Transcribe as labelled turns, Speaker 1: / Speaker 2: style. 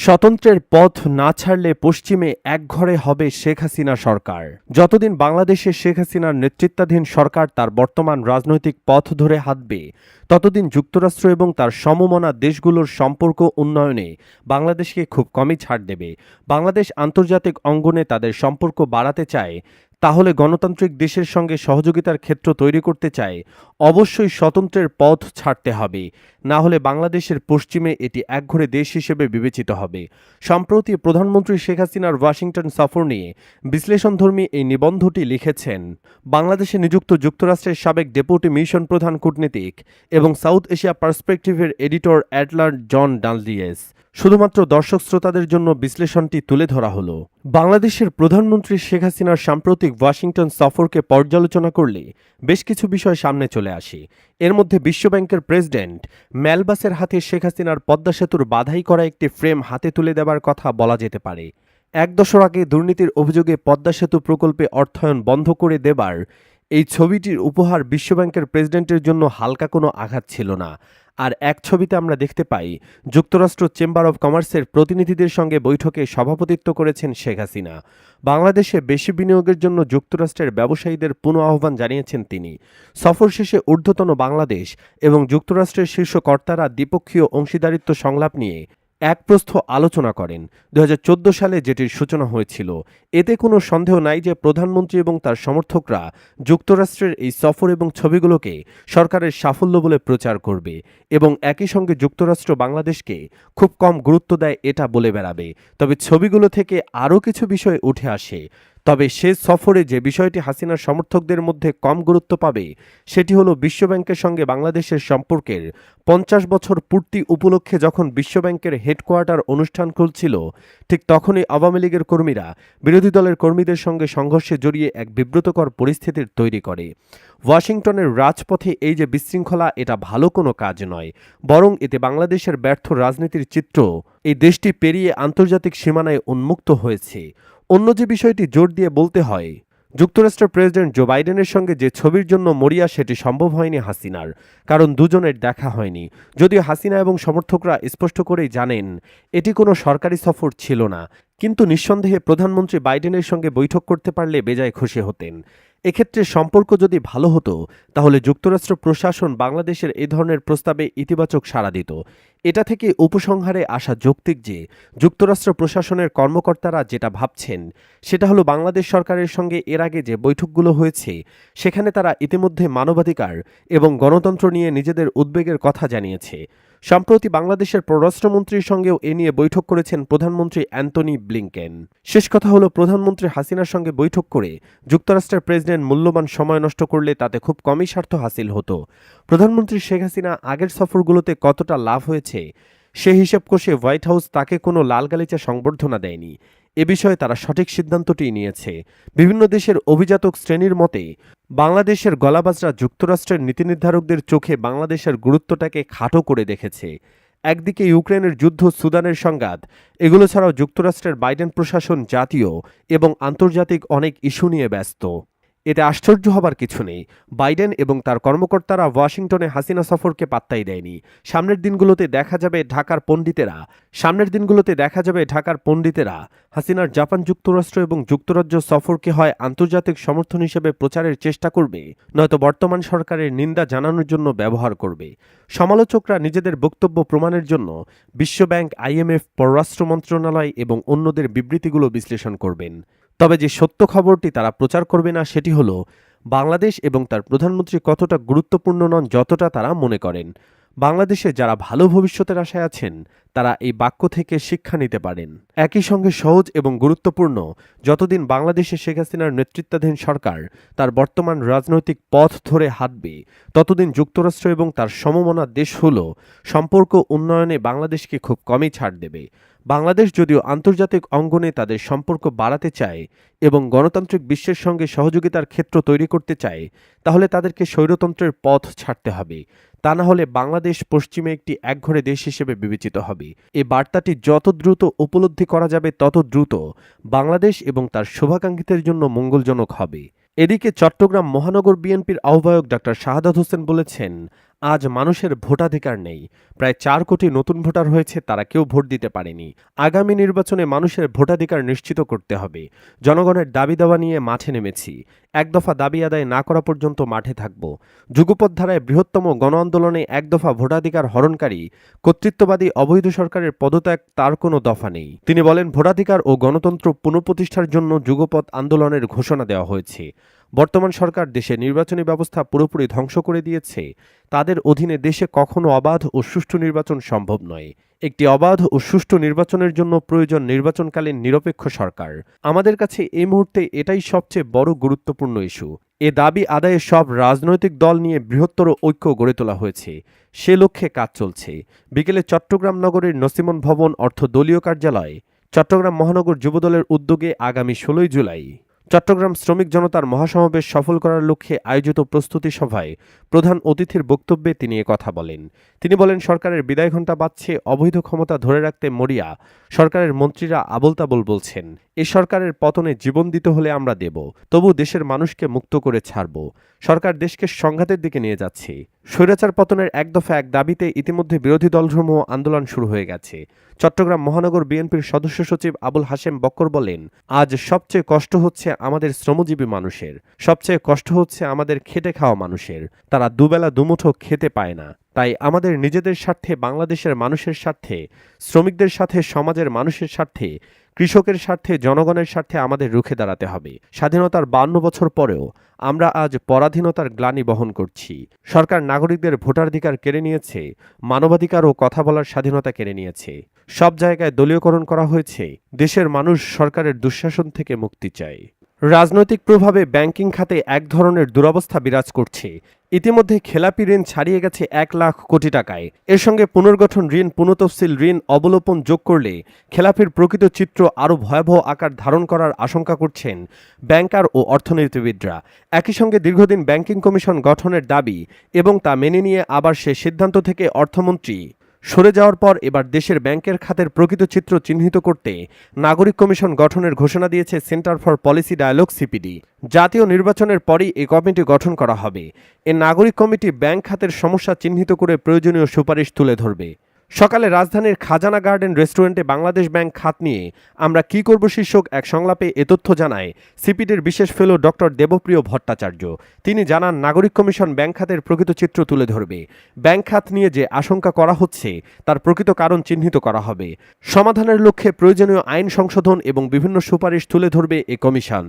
Speaker 1: স্বতন্ত্রের পথ না ছাড়লে পশ্চিমে একঘরে হবে শেখ হাসিনা সরকার। যতদিন বাংলাদেশে শেখ হাসিনার নেতৃত্বাধীন সরকার তার বর্তমান রাজনৈতিক পথ ধরে হাঁটবে, ততদিন যুক্তরাষ্ট্র এবং তার সমমনা দেশগুলোর সম্পর্ক উন্নয়নে বাংলাদেশকে খুব কমই ছাড় দেবে। বাংলাদেশ আন্তর্জাতিক অঙ্গনে তাদের সম্পর্ক বাড়াতে চায়, তাহলে গণতান্ত্রিক দেশের সঙ্গে সহযোগিতার ক্ষেত্র তৈরি করতে চায়, অবশ্যই স্বতন্ত্রের পথ ছাড়তে হবে। না হলে বাংলাদেশের পশ্চিমে এটি একঘরে দেশ হিসেবে বিবেচিত হবে। সম্প্রতি প্রধানমন্ত্রী শেখ হাসিনার ওয়াশিংটন সফর নিয়ে বিশ্লেষণধর্মী এই নিবন্ধটি লিখেছেন বাংলাদেশে নিযুক্ত যুক্তরাষ্ট্রের সাবেক ডেপুটি মিশন প্রধান কূটনীতিক এবং সাউথ এশিয়া পার্সপেক্টিভের এডিটর অ্যাডলার জন ডালডিয়েস। শুধুমাত্র দর্শক শ্রোতাদের জন্য বিশ্লেষণটি তুলে ধরা হলো। বাংলাদেশের প্রধানমন্ত্রী শেখ হাসিনার সাম্প্রতিক ওয়াশিংটন সফরকে পর্যালোচনা করলে বেশ কিছু বিষয় সামনে চলে আসে। এর মধ্যে বিশ্বব্যাংকের প্রেসিডেন্ট ম্যালবাসের হাতে শেখ হাসিনার পদ্মা সেতুর বাধাই করা একটি ফ্রেম হাতে তুলে দেবার কথা বলা যেতে পারে। এক দশক আগে দুর্নীতির অভিযোগে পদ্মা সেতু প্রকল্পে অর্থায়ন বন্ধ করে দেবার এই ছবিটির উপহার বিশ্বব্যাংকের প্রেসিডেন্টের জন্য হালকা কোনো আঘাত ছিল না। আর এক ছবিতে আমরা দেখতে পাই যুক্তরাষ্ট্র চেম্বার অব কমার্সের প্রতিনিধিদের সঙ্গে বৈঠকে সভাপতিত্ব করেছেন শেখ হাসিনা। বাংলাদেশে বেশি বিনিয়োগের জন্য যুক্তরাষ্ট্রের ব্যবসায়ীদের পুনঃ আহ্বান জানিয়েছেন তিনি। সফর শেষে ঊর্ধ্বতন বাংলাদেশ এবং যুক্তরাষ্ট্রের শীর্ষ কর্তারা দ্বিপক্ষীয় অংশীদারিত্ব সংলাপ নিয়ে এক প্রস্থ আলোচনা করেন। 2014 সালে যেটির সূচনা হয়েছিল। এতে কোনো সন্দেহ নাই যে প্রধানমন্ত্রী এবং তার সমর্থকরা যুক্তরাষ্ট্রের এই সফর এবং ছবিগুলোকে সরকারের সাফল্য বলে প্রচার করবে এবং একই সঙ্গে যুক্তরাষ্ট্র বাংলাদেশকে খুব কম গুরুত্ব দেয় এটা বলে বেড়াবে। তবে ছবিগুলো থেকে আরও কিছু বিষয় উঠে আসে। তবে সে সফরে যে বিষয়টি হাসিনার সমর্থকদের মধ্যে কম গুরুত্ব পাবে সেটি হলো বিশ্বব্যাংকের সঙ্গে বাংলাদেশের সম্পর্কের 50 বছর পূর্তি উপলক্ষে যখন বিশ্বব্যাংকের হেডকোয়ার্টার অনুষ্ঠান খুলছিল, ঠিক তখনই আওয়ামী লীগের কর্মীরা বিরোধী দলের কর্মীদের সঙ্গে সংঘর্ষে জড়িয়ে এক বিব্রতকর পরিস্থিতির তৈরি করে। ওয়াশিংটনের রাজপথে এই যে বিশৃঙ্খলা, এটা ভালো কোনো কাজ নয়, বরং এতে বাংলাদেশের ব্যর্থ রাজনীতির চিত্র এই দেশটি পেরিয়ে আন্তর্জাতিক সীমানায় উন্মুক্ত হয়েছে। অন্য যে বিষয়টি জোর দিয়ে বলতে হয়, যুক্তরাষ্ট্রের প্রেসিডেন্ট জো বাইডেনের সঙ্গে যে ছবির জন্য মরিয়া সেটি সম্ভব হয়নি হাসিনার, কারণ দুজনের দেখা হয়নি। যদিও হাসিনা এবং সমর্থকরা স্পষ্ট করেই জানেন এটি কোনো সরকারি সফর ছিল না, কিন্তু নিঃসন্দেহে প্রধানমন্ত্রী বাইডেনের সঙ্গে বৈঠক করতে পারলে বেজায় খুশি হতেন। এক্ষেত্রে সম্পর্ক যদি ভালো হতো তাহলে যুক্তরাষ্ট্র প্রশাসন বাংলাদেশের এ ধরনের প্রস্তাবে ইতিবাচক সাড়া দিত। এটা থেকে উপসংহারে আসা যৌক্তিক যে যুক্তরাষ্ট্র প্রশাসনের কর্মকর্তারা যেটা ভাবছেন সেটা হলো বাংলাদেশ সরকারের সঙ্গে এর আগে যে বৈঠকগুলো হয়েছে সেখানে তারা ইতিমধ্যে মানবাধিকার এবং গণতন্ত্র নিয়ে নিজেদের উদ্বেগের কথা জানিয়েছে। সম্প্রতি বাংলাদেশের পররাষ্ট্রমন্ত্রীর সঙ্গেও এ নিয়ে বৈঠক করেছেন প্রধানমন্ত্রী অ্যান্টনি ব্লিংকেন। শেষ কথা হলো, প্রধানমন্ত্রী হাসিনার সঙ্গে বৈঠক করে যুক্তরাষ্ট্রের প্রেসিডেন্ট মূল্যবান সময় নষ্ট করলে তাতে খুব কমই স্বার্থ হাসিল হতো। প্রধানমন্ত্রী শেখ হাসিনা আগের সফরগুলোতে কতটা লাভ হয়েছে সে হিসেব কষে হোয়াইট হাউস তাকে কোনো লাল গালিচা সংবর্ধনা দেয়নি। এ বিষয়ে তারা সঠিক সিদ্ধান্তটি নিয়েছে। বিভিন্ন দেশের অভিজাতক শ্রেণীর মতে বাংলাদেশের গলাবাজরা যুক্তরাষ্ট্রের নীতিনির্ধারকদের চোখে বাংলাদেশের গুরুত্বটাকে খাটো করে দেখেছে। একদিকে ইউক্রেনের যুদ্ধ, সুদানের সংঘাত, এগুলো ছাড়াও যুক্তরাষ্ট্রের বাইডেন প্রশাসন জাতীয় এবং আন্তর্জাতিক অনেক ইস্যু নিয়ে ব্যস্ত। এতে আশ্চর্য হবার কিছু নেই। বাইডেন এবং তার কর্মকর্তারা ওয়াশিংটনে হাসিনা সফরকে পাত্তাই দেয়নি। সামনের দিনগুলোতে দেখা যাবে ঢাকার পণ্ডিতেরা হাসিনার জাপান, যুক্তরাষ্ট্র এবং যুক্তরাজ্য সফরকে হয় আন্তর্জাতিক সমর্থন হিসেবে প্রচারের চেষ্টা করবে, নয়তো বর্তমান সরকারের নিন্দা জানানোর জন্য ব্যবহার করবে। সমালোচকরা নিজেদের বক্তব্য প্রমাণের জন্য বিশ্বব্যাংক, IMF, পররাষ্ট্র মন্ত্রণালয় এবং অন্যদের বিবৃতিগুলো বিশ্লেষণ করবেন। তবে যে সত্য খবরটি তারা প্রচার করবে না সেটি হলো বাংলাদেশ এবং তার প্রধানমন্ত্রী কতটা গুরুত্বপূর্ণ নন যতটা তারা মনে করেন। বাংলাদেশে যারা ভালো ভবিষ্যতের আশায় আছেন তারা এই বাক্য থেকে শিক্ষা নিতে পারেন। একই সঙ্গে সহজ এবং গুরুত্বপূর্ণ, যতদিন বাংলাদেশে শেখ হাসিনার নেতৃত্বাধীন সরকার তার বর্তমান রাজনৈতিক পথ ধরে হাঁটবে, ততদিন যুক্তরাষ্ট্র এবং তার সমমনা দেশগুলো সম্পর্ক উন্নয়নে বাংলাদেশকে খুব কমই ছাড় দেবে। বাংলাদেশ যদিও আন্তর্জাতিক অঙ্গনে তাদের সম্পর্ক বাড়াতে চায় এবং গণতান্ত্রিক বিশ্বের সঙ্গে সহযোগিতার ক্ষেত্র তৈরি করতে চায়, তাহলে তাদেরকে স্বৈরতন্ত্রের পথ ছাড়তে হবে। তা না হলে বাংলাদেশ পশ্চিমে একটি একঘরে দেশ হিসেবে বিবেচিত হবে। এই বার্তাটি যত দ্রুত উপলব্ধি করা যাবে তত দ্রুত বাংলাদেশ এবং তার শুভাকাঙ্ক্ষীদের জন্য মঙ্গলজনক হবে। এদিকে চট্টগ্রাম মহানগর বিএনপির আহ্বায়ক ডাক্তার শাহাদাত হোসেন বলেছেন, আজ মানুষের ভোটাধিকার নেই। প্রায় 4 কোটি নতুন ভোটার হয়েছে, তারা কেউ ভোট দিতে পারেনি। আগামী নির্বাচনে মানুষের ভোটাধিকার নিশ্চিত করতে হবে। জনগণের দাবি দাওয়া নিয়ে মাঠে নেমেছি। এক দফা দাবি আদায় না করা পর্যন্ত মাঠে থাকব। যুগপৎ ধারায় বৃহত্তম গণ আন্দোলনে এক দফা ভোটাধিকার হরণকারী কর্তৃত্ববাদী অবৈধ সরকারের পদত্যাগ তার কোনো দফা নেই। তিনি বলেন, ভোটাধিকার ও গণতন্ত্র পুনঃপ্রতিষ্ঠার জন্য যুগপৎ আন্দোলনের ঘোষণা দেওয়া হয়েছে। বর্তমান সরকার দেশে নির্বাচনী ব্যবস্থা পুরোপুরি ধ্বংস করে দিয়েছে। তাদের অধীনে দেশে কখনো অবাধ ও সুষ্ঠু নির্বাচন সম্ভব নয়। একটি অবাধ ও সুষ্ঠু নির্বাচনের জন্য প্রয়োজন নির্বাচনকালীন নিরপেক্ষ সরকার। আমাদের কাছে এই মুহূর্তে এটাই সবচেয়ে বড় গুরুত্বপূর্ণ ইস্যু। এ দাবি আদায়ে সব রাজনৈতিক দল নিয়ে বৃহত্তর ঐক্য গড়ে তোলা হয়েছে। সে লক্ষ্যে কাজ চলছে। বিকেলে চট্টগ্রাম নগরীর নসিমন ভবন অর্থ দলীয় কার্যালয়, চট্টগ্রাম মহানগর যুবদলের উদ্যোগে আগামী 16 জুলাই চট্টগ্রাম শ্রমিক জনতার মহাসমাবেশ সফল করার লক্ষ্যে আয়োজিত প্রস্তুতি সভায় প্রধান অতিথির বক্তব্যে তিনি কথা বলেন। তিনি বলেন, সরকারের বিদায় ঘণ্টা বাজছে, অবৈধ ক্ষমতা ধরে রাখতে মরিয়া সরকারের মন্ত্রীরা আবোলতাবোল বলছেন। এ সরকারের পতনে জীবন দিতে হলে আমরা দেব, তবু দেশের মানুষকে মুক্ত করে ছাড়ব। সরকার দেশকে সংঘাতের দিকে নিয়ে যাচ্ছে। স্বৈরাচার পতনের এক দফা এক দাবিতে ইতিমধ্যে বিরোধী দলসমূহ আন্দোলন শুরু হয়ে গেছে। চট্টগ্রাম মহানগর বিএনপির সদস্য সচিব আবুল হাশেম বক্কর বলেন, আজ সবচেয়ে কষ্ট হচ্ছে আমাদের শ্রমজীবী মানুষের, সবচেয়ে কষ্ট হচ্ছে আমাদের খেটে খাওয়া মানুষের। তারা দুবেলা দুমুঠো খেতে পায় না। তাই আমাদের নিজেদের স্বার্থে, বাংলাদেশের মানুষের স্বার্থে, শ্রমিকদের সাথে, সমাজের মানুষের স্বার্থে, কৃষকের স্বার্থে, জনগণের স্বার্থে আমাদের রুখে দাঁড়াতে হবে। স্বাধীনতার 52 বছর পরেও আমরা আজ পরাধীনতার গ্লানি বহন করছি। সরকার নাগরিকদের ভোটাধিকার কেড়ে নিয়েছে, মানবাধিকার ও কথা বলার স্বাধীনতা কেড়ে নিয়েছে। সব জায়গায় দলীয়করণ করা হয়েছে। দেশের মানুষ সরকারের দুঃশাসন থেকে মুক্তি চায়। রাজনৈতিক প্রভাবে ব্যাংকিং খাতে এক ধরনের দুরবস্থা বিরাজ করছে। ইতিমধ্যে খেলাপি ঋণ ছাড়িয়ে গেছে 1 লাখ কোটি টাকায়। এর সঙ্গে পুনর্গঠন ঋণ, পুনঃতফসিল ঋণ অবলোপন যোগ করলে খেলাপির প্রকৃত চিত্র আরও ভয়াবহ আকার ধারণ করার আশঙ্কা করছেন ব্যাংকার ও অর্থনীতিবিদরা। একই সঙ্গে দীর্ঘদিন ব্যাংকিং কমিশন গঠনের দাবি এবং তা মেনে নিয়ে আবার সে সিদ্ধান্ত থেকে অর্থমন্ত্রী সরে যাওয়ার পর এবার দেশের ব্যাংকের খাতের প্রকৃত চিত্র চিহ্নিত করতে নাগরিক কমিশন গঠনের ঘোষণা দিয়েছে Centre for Policy Dialogue CPD. জাতীয় নির্বাচনের পরই এই কমিটি গঠন করা হবে। এ নাগরিক কমিটি ব্যাংক খাতের সমস্যা চিহ্নিত করে প্রয়োজনীয় সুপারিশ তুলে ধরবে। সকালে রাজধানীর খাজানা গার্ডেন রেস্টুরেন্টে বাংলাদেশ ব্যাংক খাত নিয়ে আমরা কি করব শীর্ষক এক সংলাপে এ তথ্য জানায় সিপিডির বিশেষ ফেলো ডক্টর দেবপ্রিয় ভট্টাচার্য। তিনি জানান, নাগরিক কমিশন ব্যাংক খাতের প্রকৃত চিত্র তুলে ধরবে। ব্যাংক খাত নিয়ে যে আশঙ্কা করা হচ্ছে তার প্রকৃত কারণ চিহ্নিত করা হবে। সমাধানের লক্ষ্যে প্রয়োজনীয় আইন সংশোধন এবং বিভিন্ন সুপারিশ তুলে ধরবে এ কমিশন।